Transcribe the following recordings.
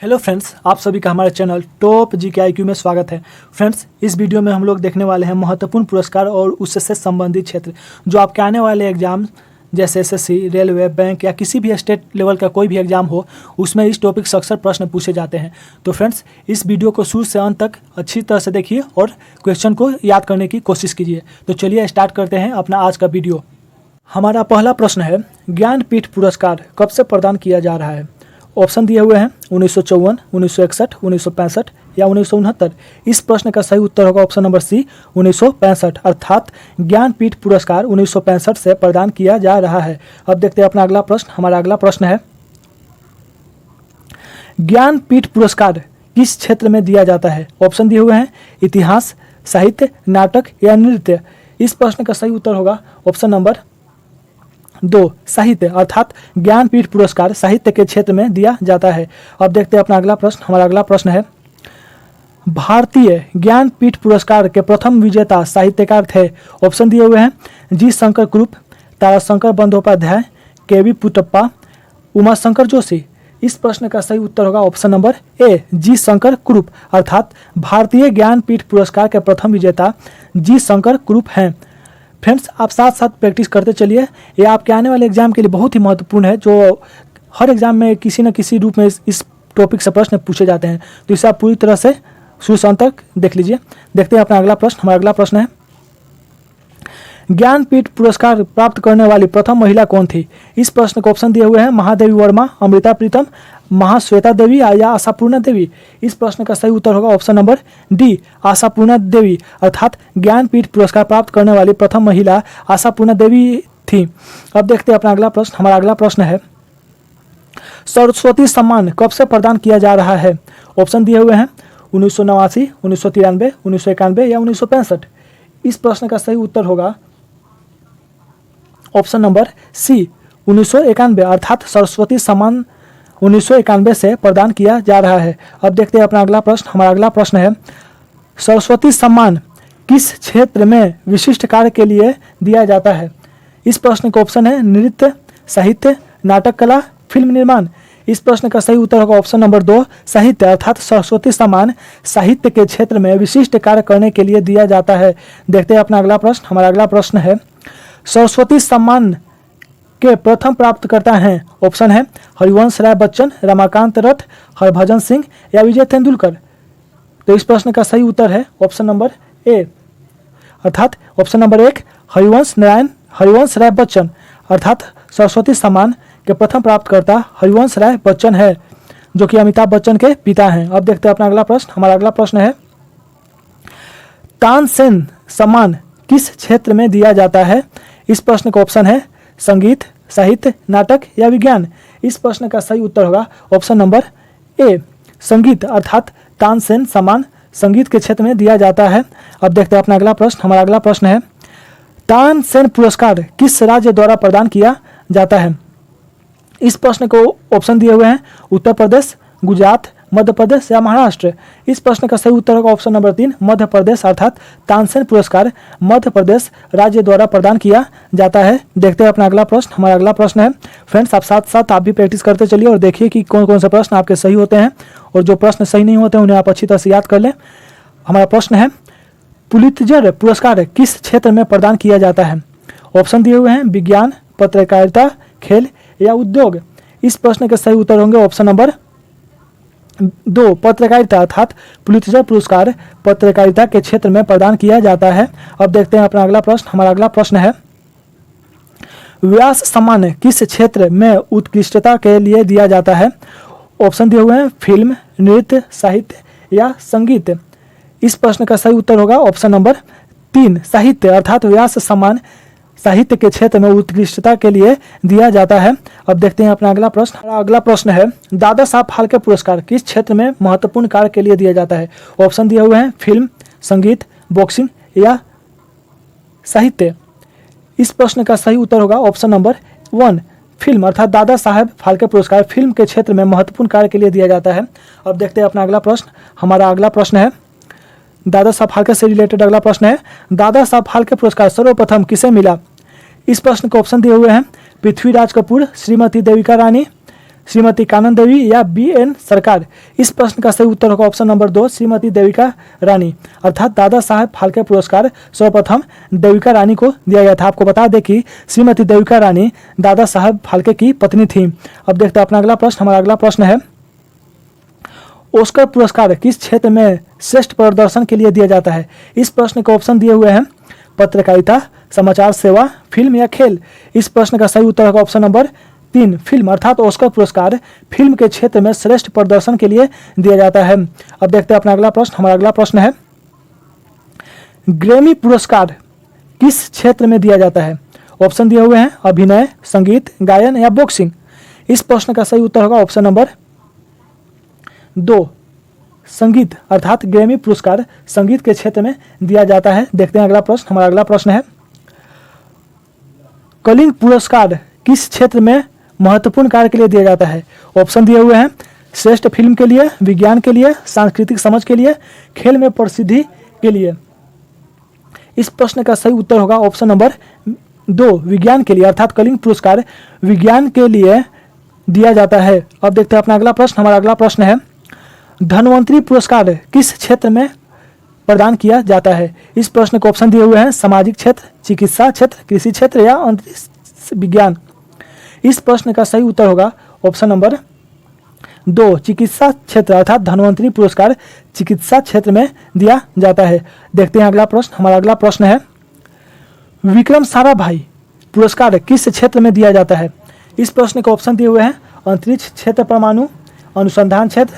Hello friends, आप सभी का हमारे चैनल टॉप जीके IQ में स्वागत है। फ्रेंड्स, इस वीडियो में हम लोग देखने वाले हैं महत्वपूर्ण पुरस्कार और उससे संबंधित क्षेत्र जो आपके आने वाले एग्जाम जैसे SSC, रेलवे, बैंक या किसी भी स्टेट लेवल का कोई भी एग्जाम हो उसमें इस टॉपिक से अक्सर प्रश्न पूछे जाते हैं। तो फ्रेंड्स, इस वीडियो को शुरू से अंत तक अच्छी तरह से देखिए और क्वेश्चन को याद करने की कोशिश कीजिए। तो चलिए स्टार्ट करते हैं अपना आज का वीडियो। हमारा पहला प्रश्न है, ज्ञानपीठ पुरस्कार कब से प्रदान किया जा रहा है? ऑप्शन दिए हुए हैं 1954, 1961, 1965 या 1969। इस प्रश्न का सही उत्तर होगा ऑप्शन नंबर सी, 1965। अर्थात ज्ञानपीठ पुरस्कार 1965 से प्रदान किया जा रहा है। अब देखते हैं अपना अगला प्रश्न। हमारा अगला प्रश्न है, ज्ञानपीठ पुरस्कार किस क्षेत्र में दिया जाता है? ऑप्शन दिए हुए हैं इतिहास, साहित्य, नाटक या नृत्य। इस प्रश्न का सही उत्तर होगा ऑप्शन नंबर 2, साहित्य। अर्थात ज्ञानपीठ पुरस्कार साहित्य के क्षेत्र में दिया जाता है। अब देखते हैं अपना अगला प्रश्न। हमारा अगला प्रश्न है, भारतीय ज्ञानपीठ पुरस्कार के प्रथम विजेता साहित्यकार थे? ऑप्शन दिए हुए हैं जी शंकर कुरूप, ताराशंकर बंदोपाध्याय, KV पुट्टप्पा, उमाशंकर जोशी। इस प्रश्न का सही उत्तर होगा ऑप्शन नंबर ए, जी शंकर कुरूप। अर्थात भारतीय ज्ञानपीठ पुरस्कार के प्रथम विजेता जी शंकर कुरूप हैं। फ्रेंड्स, आप साथ साथ प्रैक्टिस करते चलिए, ये आपके आने वाले एग्जाम के लिए बहुत ही महत्वपूर्ण है। जो हर एग्जाम में किसी न किसी रूप में इस टॉपिक से प्रश्न पूछे जाते हैं, तो इसे आप पूरी तरह से शुरू से अंत तक देख लीजिए। देखते हैं अपना अगला प्रश्न। हमारा अगला प्रश्न है, ज्ञानपीठ पुरस्कार प्राप्त करने वाली प्रथम महिला कौन थी? इस प्रश्न को ऑप्शन दिए हुए हैं महादेवी वर्मा, अमृता प्रीतम, महाश्वेता देवी या आशापूर्णा देवी। इस प्रश्न का सही उत्तर होगा ऑप्शन नंबर डी, आशापूर्णा देवी। अर्थात ज्ञानपीठ पुरस्कार प्राप्त करने वाली प्रथम महिला आशापूर्णा देवी थी। अब देखते हैं अपना अगला प्रश्न। हमारा अगला प्रश्न है, सरस्वती सम्मान कब से प्रदान किया जा रहा है? ऑप्शन दिए हुए हैं 1989, 1993, 1991 या 1965। इस प्रश्न का सही उत्तर होगा ऑप्शन नंबर सी, 1991। अर्थात सरस्वती सम्मान 1991 से प्रदान किया जा रहा है। अब देखते हैं अपना अगला प्रश्न। हमारा अगला प्रश्न है, सरस्वती सम्मान किस क्षेत्र में विशिष्ट कार्य के लिए दिया जाता है? इस प्रश्न का ऑप्शन है नृत्य, साहित्य, नाटक कला, फिल्म निर्माण। इस प्रश्न का सही उत्तर होगा ऑप्शन नंबर 2, साहित्य। अर्थात सरस्वती सम्मान साहित्य के क्षेत्र में विशिष्ट कार्य करने के लिए दिया जाता है। देखते हैं अपना अगला प्रश्न। हमारा अगला प्रश्न है, सरस्वती सम्मान के प्रथम प्राप्तकर्ता हैं? ऑप्शन है हरिवंश राय बच्चन, रमाकांत रथ, हरभजन सिंह या विजय तेंदुलकर। तो इस प्रश्न का सही उत्तर है ऑप्शन नंबर ए, अर्थात ऑप्शन नंबर 1, हरिवंश राय बच्चन। अर्थात सरस्वती सम्मान के प्रथम प्राप्तकर्ता हरिवंश राय बच्चन है, जो कि अमिताभ बच्चन के पिता हैं। अब देखते हैं अपना अगला प्रश्न। हमारा अगला प्रश्न है, तानसेन सम्मान किस क्षेत्र में दिया जाता है? इस प्रश्न का ऑप्शन है संगीत, साहित्य, नाटक या विज्ञान। इस प्रश्न का सही उत्तर होगा ऑप्शन नंबर ए, संगीत। अर्थात तानसेन सम्मान संगीत के क्षेत्र में दिया जाता है। अब देखते हैं अपना अगला प्रश्न। हमारा अगला प्रश्न है, तानसेन पुरस्कार किस राज्य द्वारा प्रदान किया जाता है? इस प्रश्न को ऑप्शन दिए हुए हैं उत्तर प्रदेश, गुजरात, मध्य प्रदेश या महाराष्ट्र। इस प्रश्न का सही उत्तर होगा ऑप्शन नंबर 3, मध्य प्रदेश। अर्थात तानसेन पुरस्कार मध्य प्रदेश राज्य द्वारा प्रदान किया जाता है। देखते हैं अपना अगला प्रश्न। हमारा अगला प्रश्न है, फ्रेंड्स आप साथ साथ आप भी प्रैक्टिस करते चलिए और देखिए कि कौन कौन से प्रश्न आपके सही होते हैं और जो प्रश्न सही नहीं होते उन्हें आप अच्छी तरह से याद कर लें। हमारा प्रश्न है, पुलित्जर पुरस्कार किस क्षेत्र में प्रदान किया जाता है? ऑप्शन दिए हुए हैं विज्ञान, पत्रकारिता, खेल या उद्योग। इस प्रश्न के सही उत्तर होंगे ऑप्शन नंबर 2, पत्रकारिता। अर्थात पुलित्जर पुरस्कार पत्रकारिता के क्षेत्र में प्रदान किया जाता है। अब देखते हैं अपना अगला प्रश्न। हमारा अगला प्रश्न है, व्यास सम्मान किस क्षेत्र में उत्कृष्टता के लिए दिया जाता है? ऑप्शन दिए हुए हैं फिल्म, नृत्य, साहित्य या संगीत। इस प्रश्न का सही उत्तर होगा ऑप्शन नंबर 3, साहित्य। अर्थात व्यास सम्मान साहित्य के क्षेत्र में उत्कृष्टता के लिए दिया जाता है। अब देखते हैं अपना अगला प्रश्न। अगला प्रश्न है, दादा साहब फाल्के पुरस्कार किस क्षेत्र में महत्वपूर्ण कार्य के लिए दिया जाता है? ऑप्शन दिए हुए हैं फिल्म, संगीत, बॉक्सिंग या साहित्य। इस प्रश्न का सही उत्तर होगा ऑप्शन नंबर 1, फिल्म। अर्थात दादा साहब फाल्के पुरस्कार फिल्म के क्षेत्र में महत्वपूर्ण कार्य के लिए दिया जाता है। अब देखते हैं अपना अगला प्रश्न। हमारा अगला प्रश्न है, दादा साहब फाल्के से रिलेटेड अगला प्रश्न है, दादा साहब फाल्के पुरस्कार सर्वप्रथम किसे मिला? इस प्रश्न को ऑप्शन दिए हुए हैं पृथ्वीराज कपूर, श्रीमती देविका रानी, श्रीमती कानन देवी या BN सरकार? इस प्रश्न का सही उत्तर होगा ऑप्शन नंबर 2 श्रीमती देविका रानी। अर्थात दादा साहब फाल्के पुरस्कार सर्वप्रथम देविका रानी को दिया गया था। आपको बता दें कि श्रीमती देविका रानी दादा साहब फाल्के की पत्नी थी। अब देखते हैं अपना अगला प्रश्न। हमारा अगला प्रश्न है, ऑस्कर पुरस्कार किस क्षेत्र में श्रेष्ठ प्रदर्शन के लिए दिया जाता है? इस प्रश्न के ऑप्शन दिए हुए हैं, पत्रकारिता, समाचार सेवा, फिल्म या खेल। इस प्रश्न का सही उत्तर होगा ऑप्शन नंबर 3 फिल्म। अर्थात ऑस्कर पुरस्कार फिल्म के क्षेत्र में श्रेष्ठ प्रदर्शन के लिए दिया जाता है। अब देखते हैं अपना अगला प्रश्न। हमारा अगला प्रश्न है, ग्रैमी पुरस्कार किस क्षेत्र में दिया जाता है? ऑप्शन दिए हुए हैं, अभिनय, संगीत, गायन या बॉक्सिंग। इस प्रश्न का सही उत्तर होगा ऑप्शन नंबर 2 संगीत। अर्थात ग्रैमी पुरस्कार संगीत के क्षेत्र में दिया जाता है। देखते हैं अगला प्रश्न। हमारा अगला प्रश्न है, कलिंग पुरस्कार किस क्षेत्र में महत्वपूर्ण कार्य के लिए दिया जाता है? ऑप्शन दिए हुए हैं, श्रेष्ठ फिल्म के लिए, विज्ञान के लिए, सांस्कृतिक समझ के लिए, खेल में प्रसिद्धि के लिए। इस प्रश्न का सही उत्तर होगा ऑप्शन नंबर 2 विज्ञान के लिए। अर्थात कलिंग पुरस्कार विज्ञान के लिए दिया जाता है। अब देखते हैं अपना अगला प्रश्न। हमारा अगला प्रश्न है, धन्वंतरी पुरस्कार किस क्षेत्र में प्रदान किया जाता है? इस प्रश्न को ऑप्शन दिए हुए हैं, सामाजिक क्षेत्र, चिकित्सा क्षेत्र, कृषि क्षेत्र या अंतरिक्ष विज्ञान। इस प्रश्न का सही उत्तर होगा ऑप्शन नंबर 2 चिकित्सा क्षेत्र। अर्थात धन्वंतरी पुरस्कार चिकित्सा क्षेत्र में दिया जाता है। देखते हैं अगला प्रश्न। हमारा अगला प्रश्न है, विक्रम साराभाई पुरस्कार किस क्षेत्र में दिया जाता है? इस प्रश्न के ऑप्शन दिए हुए हैं, अंतरिक्ष क्षेत्र, परमाणु अनुसंधान क्षेत्र,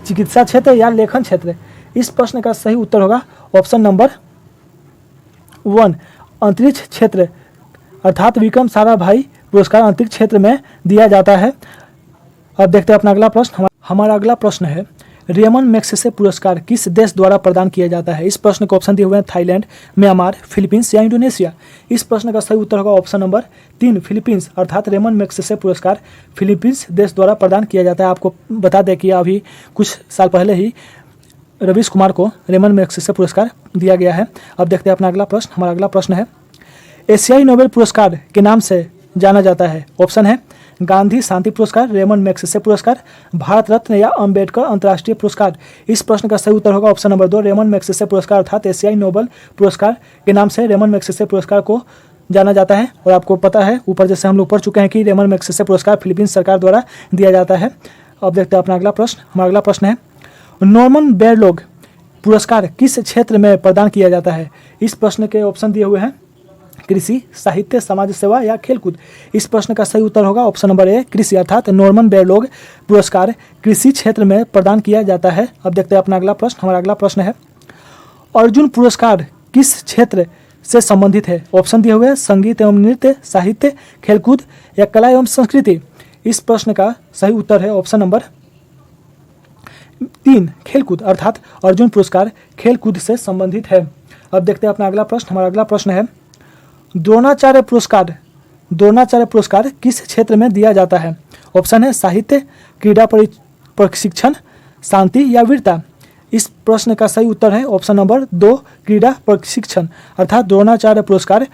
चिकित्सा क्षेत्र या लेखन क्षेत्र। इस प्रश्न का सही उत्तर होगा ऑप्शन नंबर 1 अंतरिक्ष क्षेत्र। अर्थात विक्रम साराभाई पुरस्कार अंतरिक्ष क्षेत्र में दिया जाता है। अब देखते हैं अपना अगला प्रश्न। हमारा अगला प्रश्न है, रेमन मैग्सेसे पुरस्कार किस देश द्वारा प्रदान किया जाता है? इस प्रश्न को ऑप्शन दिए हुए हैं, थाईलैंड, म्यांमार, फिलीपींस या इंडोनेशिया। इस प्रश्न का सही उत्तर होगा ऑप्शन नंबर 3 फिलीपींस। अर्थात रेमन मैग्सेसे पुरस्कार फिलीपींस देश द्वारा प्रदान किया जाता है। आपको बता दें कि अभी कुछ साल पहले ही रवीश कुमार को रेमन मैग्सेसे पुरस्कार दिया गया है। अब देखते हैं अपना अगला प्रश्न। हमारा अगला प्रश्न है, एशियाई नोबेल पुरस्कार के नाम से जाना जाता है। ऑप्शन है, गांधी शांति पुरस्कार, रेमन मैग्सेसे पुरस्कार, भारत रत्न या अंबेडकर अंतर्राष्ट्रीय पुरस्कार। इस प्रश्न का सही उत्तर होगा ऑप्शन नंबर 2 रेमन मैग्सेसे पुरस्कार। अर्थात एशियाई नोबेल पुरस्कार के नाम से रेमन मैग्सेसे पुरस्कार को जाना जाता है। और आपको पता है, ऊपर जैसे हम लोग पढ़ चुके हैं कि रेमन मैग्सेसे पुरस्कार फिलीपींस सरकार द्वारा दिया जाता है। अब देखते हैं अपना अगला प्रश्न। हमारा अगला प्रश्न है, नॉर्मन बोरलॉग पुरस्कार किस क्षेत्र में प्रदान किया जाता है? इस प्रश्न के ऑप्शन दिए हुए हैं, कृषि, साहित्य, समाज सेवा या खेलकूद। इस प्रश्न का सही उत्तर होगा ऑप्शन नंबर 1 कृषि। अर्थात नॉर्मन बोरलॉग पुरस्कार कृषि क्षेत्र में प्रदान किया जाता है। अब देखते हैं अपना अगला प्रश्न। हमारा अगला प्रश्न है, अर्जुन पुरस्कार किस क्षेत्र से संबंधित है? ऑप्शन दिए हुए हैं, संगीत एवं नृत्य, साहित्य, खेलकूद या कला एवं संस्कृति। इस प्रश्न का सही उत्तर है ऑप्शन नंबर 3 खेलकूद। अर्थात अर्जुन पुरस्कार खेलकूद से संबंधित है। अब देखते हैं अपना अगला प्रश्न। हमारा अगला प्रश्न है, द्रोणाचार्य पुरस्कार किस क्षेत्र में दिया जाता है? ऑप्शन है, साहित्य, क्रीड़ा प्रशिक्षण, शांति या वीरता। इस प्रश्न का सही उत्तर है ऑप्शन नंबर 2 क्रीड़ा प्रशिक्षण। अर्थात द्रोणाचार्य पुरस्कार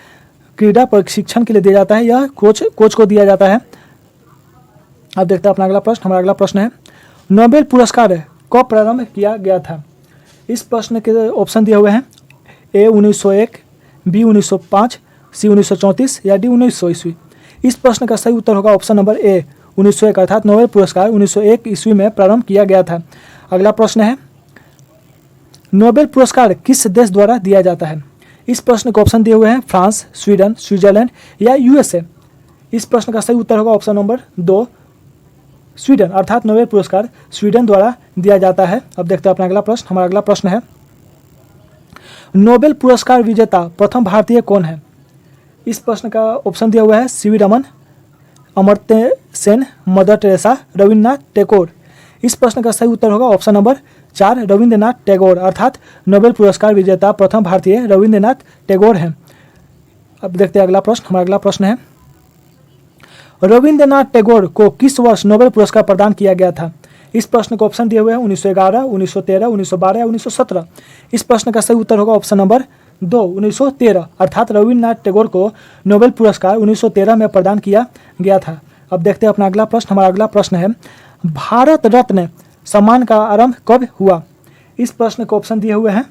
क्रीड़ा प्रशिक्षण के लिए दिया जाता है। यह कोच को दिया जाता है। अब देखते हैं अपना अगला प्रश्न। हमारा अगला प्रश्न है, नोबेल पुरस्कार कब प्रारंभ किया गया था? इस प्रश्न के ऑप्शन दिए हुए हैं, ए 1901, बी 1905, सी 1934 या डी 1900 ईस्वी। इस प्रश्न का सही उत्तर होगा ऑप्शन नंबर ए 1901। अर्थात नोबेल पुरस्कार 1901 ईस्वी में प्रारंभ किया गया था। अगला प्रश्न है, नोबेल पुरस्कार किस देश द्वारा दिया जाता है? इस प्रश्न को ऑप्शन दिए हुए हैं, फ्रांस, स्वीडन, स्विट्जरलैंड या यूएसए। इस प्रश्न का सही उत्तर होगा ऑप्शन नंबर 2 स्वीडन। अर्थात नोबेल पुरस्कार स्वीडन द्वारा दिया जाता है। अब देखते हैं अपना अगला प्रश्न। हमारा अगला प्रश्न है, नोबेल पुरस्कार विजेता प्रथम भारतीय कौन है? इस प्रश्न का ऑप्शन दिया हुआ है, CV Raman, Amartya Sen, mother Teresa, Rabindranath Tagore. इस प्रश्न का सही उत्तर होगा ऑप्शन नंबर 4 रविन्द्रनाथ टैगोर। अर्थात नोबेल पुरस्कार विजेता प्रथम भारतीय रविन्द्रनाथ टैगोर हैं। अब देखते हैं अगला प्रश्न। हमारा अगला प्रश्न है, रविन्द्रनाथ टैगोर को किस वर्ष नोबेल पुरस्कार प्रदान किया गया था? इस प्रश्न को ऑप्शन दिए हुए हैं, 1911, 1913, 1912 या 1917। इस प्रश्न का सही उत्तर होगा ऑप्शन नंबर 2 1913। अर्थात रविन्द्रनाथ टैगोर को नोबेल पुरस्कार 1913 में प्रदान किया गया था। अब देखते हैं अपना अगला प्रश्न। हमारा अगला प्रश्न है, भारत रत्न सम्मान का आरंभ कब हुआ? इस प्रश्न के ऑप्शन दिए हुए हैं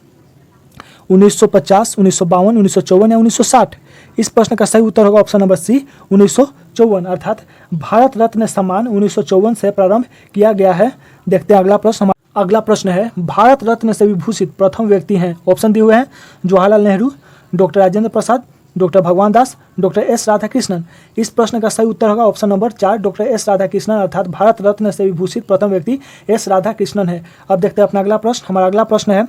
1950, 1952, 1954 या 1960। इस प्रश्न का सही उत्तर होगा ऑप्शन नंबर सी 1954, अर्थात भारत रत्न सम्मान 1954 से प्रारंभ किया गया है। देखते हैं अगला प्रश्न। हमारा अगला प्रश्न है, भारत रत्न से विभूषित प्रथम व्यक्ति हैं। ऑप्शन दिए हुए हैं जवाहरलाल नेहरू, डॉक्टर राजेंद्र प्रसाद, डॉक्टर भगवान दास, डॉक्टर एस राधाकृष्णन। इस प्रश्न का सही उत्तर होगा option number 4 doctor S Radhakrishnan, अर्थात भारत रत्न से विभूषित प्रथम व्यक्ति एस राधाकृष्णन है। अब देखते हैं अपना अगला प्रश्न। हमारा अगला प्रश्न है,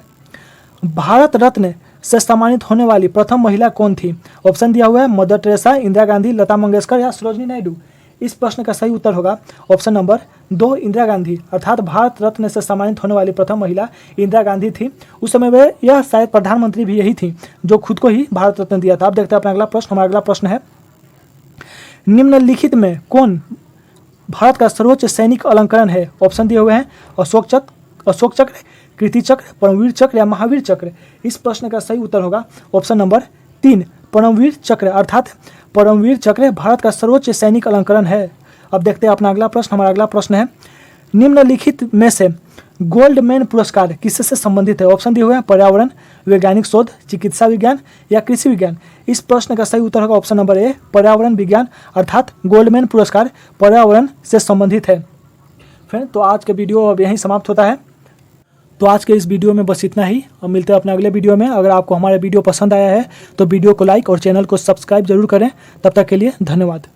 भारत रत्न से सम्मानित होने वाली प्रथम महिला कौन थी? ऑप्शन दिया हुआ है मदर टेरेसा, इंदिरा गांधी, लता मंगेशकर या सरोजिनी नायडू। इस प्रश्न का सही उत्तर होगा ऑप्शन नंबर 2 इंदिरा गांधी, अर्थात भारत रत्न से सम्मानित होने वाली प्रथम महिला इंदिरा गांधी थी। उस समय वे यह शायद प्रधानमंत्री भी यही थी जो खुद को ही भारत रत्न दिया था। अब देखते हैं अपना अगला प्रश्न। हमारा अगला प्रश्न है, निम्नलिखित में कौन भारत का सर्वोच्च सैनिक अलंकरण है? ऑप्शन दिए हुए हैं अशोक चक्र, कीर्ति चक्र, परमवीर चक्र या महावीर चक्र। इस प्रश्न का सही उत्तर होगा ऑप्शन नंबर 3 परमवीर चक्र, अर्थात परमवीर चक्र भारत का सर्वोच्च सैनिक अलंकरण है। अब देखते हैं अपना अगला प्रश्न। हमारा अगला प्रश्न है, निम्नलिखित में से गोल्डमैन पुरस्कार किससे संबंधित है? ऑप्शन दिए हुए हैं पर्यावरण, वैज्ञानिक शोध, चिकित्सा विज्ञान या कृषि विज्ञान। इस प्रश्न का सही उत्तर होगा ऑप्शन नंबर ए पर्यावरण विज्ञान, अर्थात गोल्डमैन पुरस्कार पर्यावरण से संबंधित है। फ्रेंड, तो आज का वीडियो अब यहीं समाप्त होता है। तो आज के इस वीडियो में बस इतना ही, और मिलते हैं अपने अगले वीडियो में। अगर आपको हमारा वीडियो पसंद आया है तो वीडियो को लाइक और चैनल को सब्सक्राइब जरूर करें। तब तक के लिए धन्यवाद।